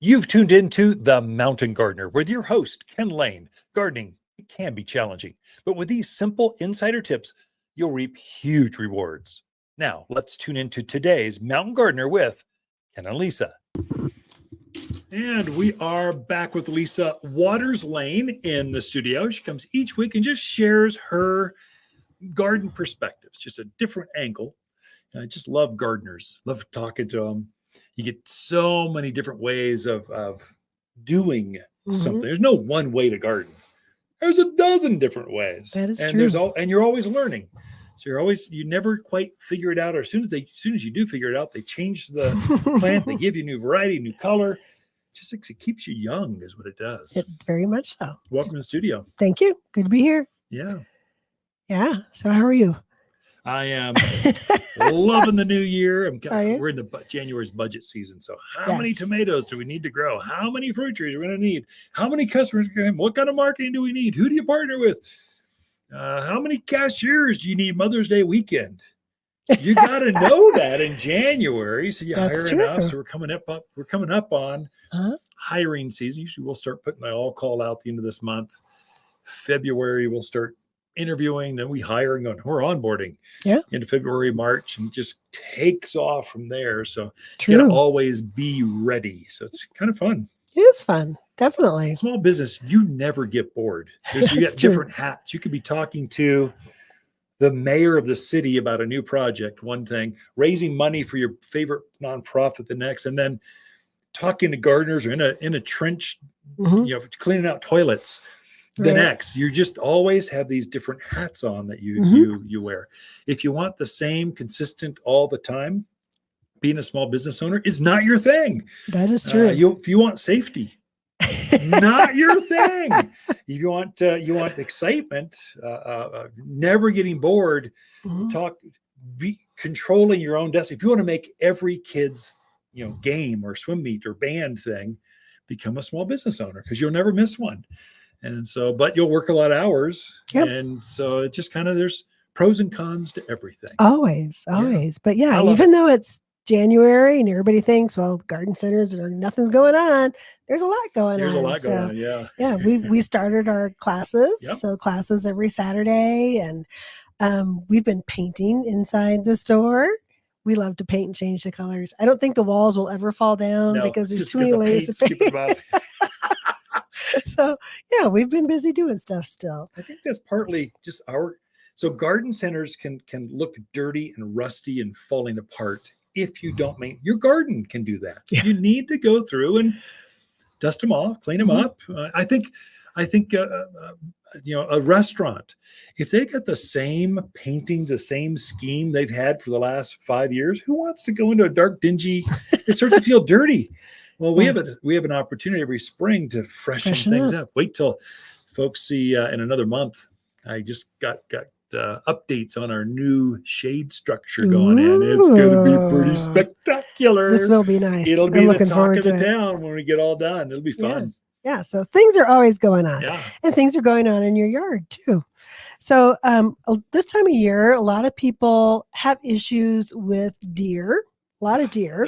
You've tuned into The Mountain Gardener with your host, Ken Lane. Gardening it can be challenging, but with these simple insider tips, you'll reap huge rewards. Now, let's tune into today's Mountain Gardener with Ken and Lisa. And we are back with Lisa Lain in the studio. She comes each week and just shares her garden perspectives, just a different angle. I just love gardeners, love talking to them. You get so many different ways of doing something. There's no one way to garden. There's a dozen different ways. That is true. And you're always learning. So you never quite figure it out. Or as soon as you do figure it out, they change the plant. They give you new variety, new color. Just it keeps you young is what it does. It very much so. Welcome to the studio. Thank you. Good to be here. Yeah. Yeah. So how are you? I am loving the new year. We're in the January's budget season. So how many tomatoes do we need to grow? How many fruit trees are we going to need? How many customers? What kind of marketing do we need? Who do you partner with? How many cashiers do you need Mother's Day weekend? You got to know that in January. So you hire enough. So we're coming up on hiring season. Usually we'll start putting my all call out the end of this month. February we'll start interviewing, then we're onboarding into February, March, and just takes off from there. So you gotta always be ready. So it's kind of fun. It is fun. Definitely. Small business, you never get bored because you get different hats. You could be talking to the mayor of the city about a new project, one thing, raising money for your favorite nonprofit, the next, and then talking to gardeners or in a trench, cleaning out toilets. The next, you just always have these different hats on that you wear. If you want the same consistent all the time, being a small business owner is not your thing. That is true. If you want safety, not your thing. If you want excitement, never getting bored, controlling your own destiny. If you want to make every kid's game or swim meet or band thing, become a small business owner because you'll never miss one. And so, but you'll work a lot of hours. Yep. And so it just there's pros and cons to everything. Always. Yeah. But even though it's January and everybody thinks, well, garden centers or nothing's going on, there's a lot going on. There's a lot going on. Yeah. Yeah. We started our classes. Yep. So classes every Saturday. And we've been painting inside the store. We love to paint and change the colors. I don't think the walls will ever fall down because there's too many layers of paint. So we've been busy doing stuff still. I think that's partly just so garden centers can look dirty and rusty and falling apart if you don't your garden can do that. Yeah. You need to go through and dust them off, clean them up. I think a restaurant, if they got the same paintings, the same scheme they've had for the last 5 years, who wants to go into a dark, dingy? It starts to feel dirty. Well, we have an opportunity every spring to freshen things up. Wait till folks see in another month. I just got updates on our new shade structure going in. It's going to be pretty spectacular. This will be nice. It'll be the talk of the town when we get all done. It'll be fun. Yeah. So things are always going on. Yeah. And things are going on in your yard too. So this time of year, a lot of people have issues with deer. A lot of deer.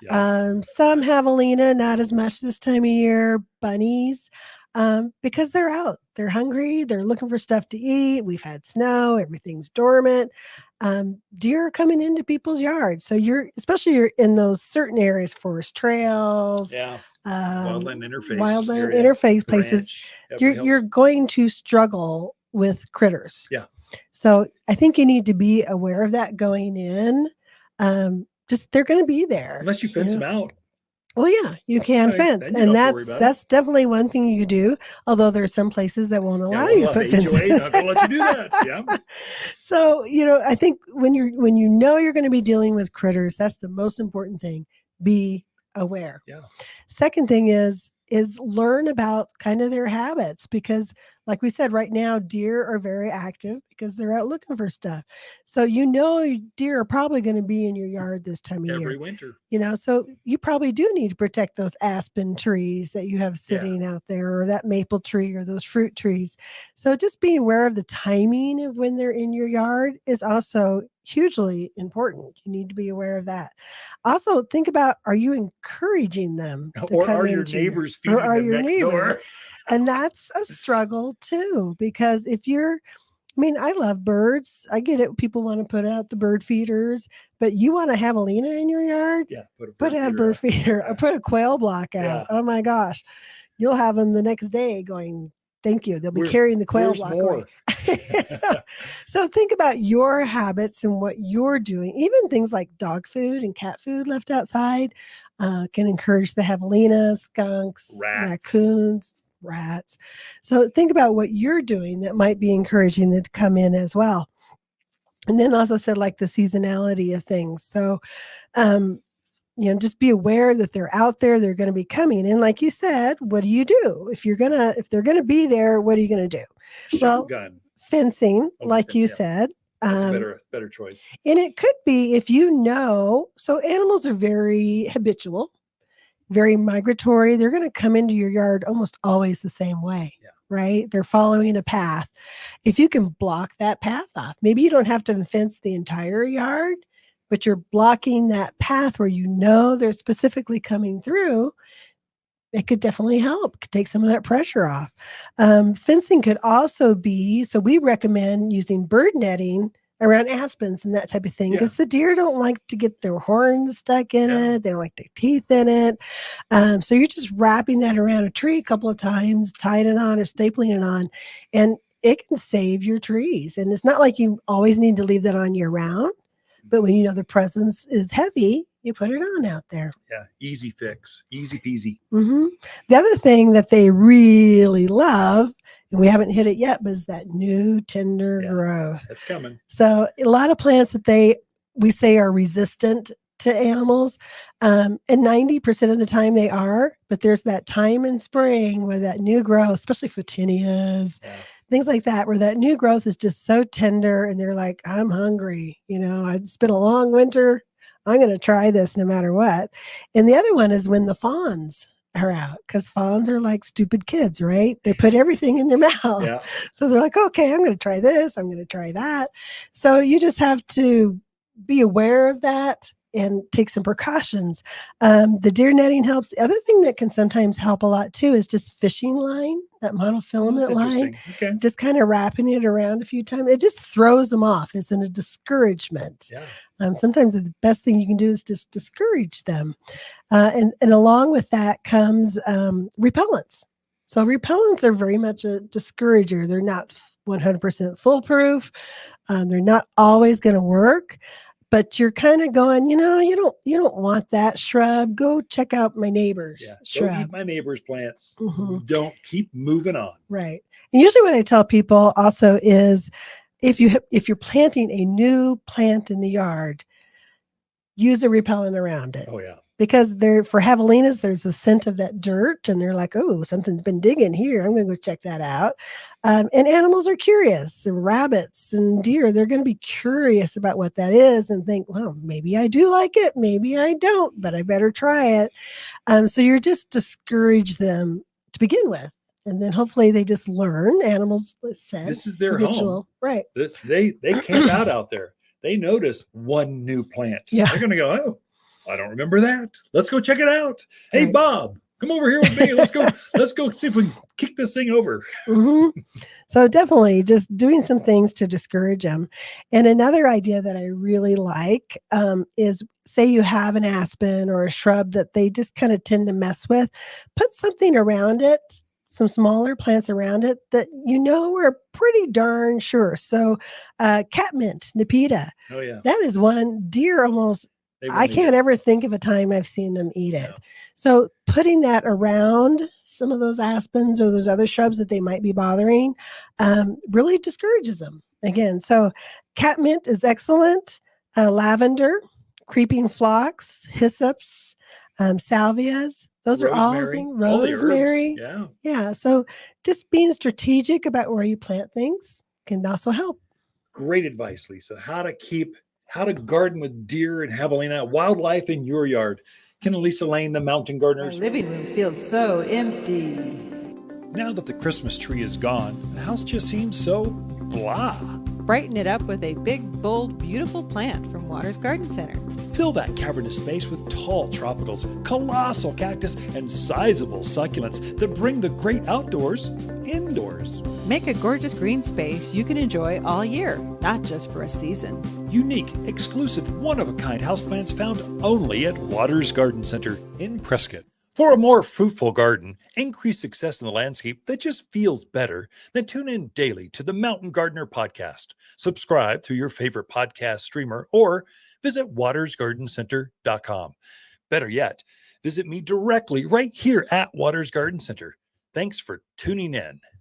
Some javelina, not as much this time of year. Bunnies, because they're out. They're hungry. They're looking for stuff to eat. We've had snow. Everything's dormant. Deer are coming into people's yards. So you're in those certain areas, forest trails. Yeah. Wildland interface places. You're going to struggle with critters. Yeah. So I think you need to be aware of that going in. They're going to be there unless you fence them out. Well, yeah, you can fence, and that's definitely one thing you do. Although there's some places that won't allow you to put fences. Not going to let you do that. Yeah. So I think when you're going to be dealing with critters, that's the most important thing. Be aware. Yeah. Second thing is learn about kind of their habits, because like we said, right now, deer are very active because they're out looking for stuff. So, deer are probably going to be in your yard this time of year. Every winter. So you probably do need to protect those aspen trees that you have sitting out there, or that maple tree, or those fruit trees. So just being aware of the timing of when they're in your yard is also hugely important. You need to be aware of that. Also, think about, are you encouraging them to or come are your into neighbors feeding or are them your next neighbors? door? And that's a struggle too, because if you're, I mean, I love birds. I get it. People want to put out the bird feeders, but you want a javelina in your yard? Yeah, Put out a bird feeder or put a quail block out. Yeah. Oh my gosh. You'll have them the next day going, thank you. They'll be carrying the quail block away. So think about your habits and what you're doing. Even things like dog food and cat food left outside can encourage the javelina, skunks, raccoons, rats. So think about what you're doing that might be encouraging them to come in as well. And then also said like the seasonality of things. So, just be aware that they're out there, they're going to be coming. And like you said, what do you do? If they're going to be there, what are you going to do? Shotgun. Fencing, like you said. That's a better choice. And it could be so animals are very habitual, very migratory. They're going to come into your yard almost always the same way, right? They're following a path. If you can block that path off, maybe you don't have to fence the entire yard, but you're blocking that path where they're specifically coming through. It could definitely help, could take some of that pressure off. Fencing could also be, so we recommend using bird netting around aspens and that type of thing, because the deer don't like to get their horns stuck in it. They don't like their teeth in it. So you're just wrapping that around a tree a couple of times, tying it on or stapling it on, and it can save your trees. And it's not like you always need to leave that on year round, but when the presence is heavy, you put it on out there. Yeah, easy fix, easy peasy. Mm-hmm. The other thing that they really love, and we haven't hit it yet, but is that new tender growth. That's coming. So a lot of plants that we say are resistant to animals, and 90% of the time they are, but there's that time in spring where that new growth, especially photinias, things like that, where that new growth is just so tender and they're like, I'm hungry. It's been a long winter. I'm going to try this no matter what. And the other one is when the fawns are out, because fawns are like stupid kids, right? They put everything in their mouth. Yeah. So they're like, okay, I'm going to try this. I'm going to try that. So you just have to be aware of that and take some precautions. The deer netting helps. The other thing that can sometimes help a lot too is just fishing line, that monofilament line, just kind of wrapping it around a few times. It just throws them off. It's a discouragement. Sometimes the best thing you can do is just discourage them. And along with that comes repellents. So repellents are very much a discourager. They're not 100% foolproof. They're not always going to work. But you're kind of going, you don't want that shrub. Go check out my neighbor's shrub. Go eat my neighbor's plants. Don't keep moving on. Right. And usually what I tell people also is if you're planting a new plant in the yard, use a repellent around it. Oh, yeah. Because for javelinas, there's a scent of that dirt, and they're like, oh, something's been digging here. I'm going to go check that out. And animals are curious, and rabbits and deer, they're going to be curious about what that is and think, well, maybe I do like it, maybe I don't, but I better try it. So you're just discourage them to begin with. And then hopefully they just learn. Animals, this is their habitual. Home. Right. They camp out there. They notice one new plant. Yeah. They're going to go, oh, I don't remember that. Let's go check it out. Hey, Bob, come over here with me. Let's go see if we can kick this thing over. So definitely just doing some things to discourage them. And another idea that I really like is, say you have an aspen or a shrub that they just kind of tend to mess with, put something around it, some smaller plants around it that are pretty darn sure. So catmint, Nepeta. Oh, yeah. That is one deer almost, I can't ever think of a time I've seen them eat it. So putting that around some of those aspens or those other shrubs that they might be bothering really discourages them. Again, so catmint is excellent. Lavender, creeping phlox, hyssops, salvias. Those are all things. Rosemary. Yeah. So just being strategic about where you plant things can also help. Great advice, Lisa. How to garden with deer and javelina, wildlife in your yard. Ken and Lisa Lain, the Mountain Gardeners. Our living room feels so empty. Now that the Christmas tree is gone, the house just seems so blah. Brighten it up with a big, bold, beautiful plant from Waters Garden Center. Fill that cavernous space with tall tropicals, colossal cactus, and sizable succulents that bring the great outdoors indoors. Make a gorgeous green space you can enjoy all year, not just for a season. Unique, exclusive, one-of-a-kind houseplants found only at Waters Garden Center in Prescott. For a more fruitful garden, increase success in the landscape that just feels better, then tune in daily to the Mountain Gardener podcast. Subscribe through your favorite podcast streamer or visit watersgardencenter.com. Better yet, visit me directly right here at Waters Garden Center. Thanks for tuning in.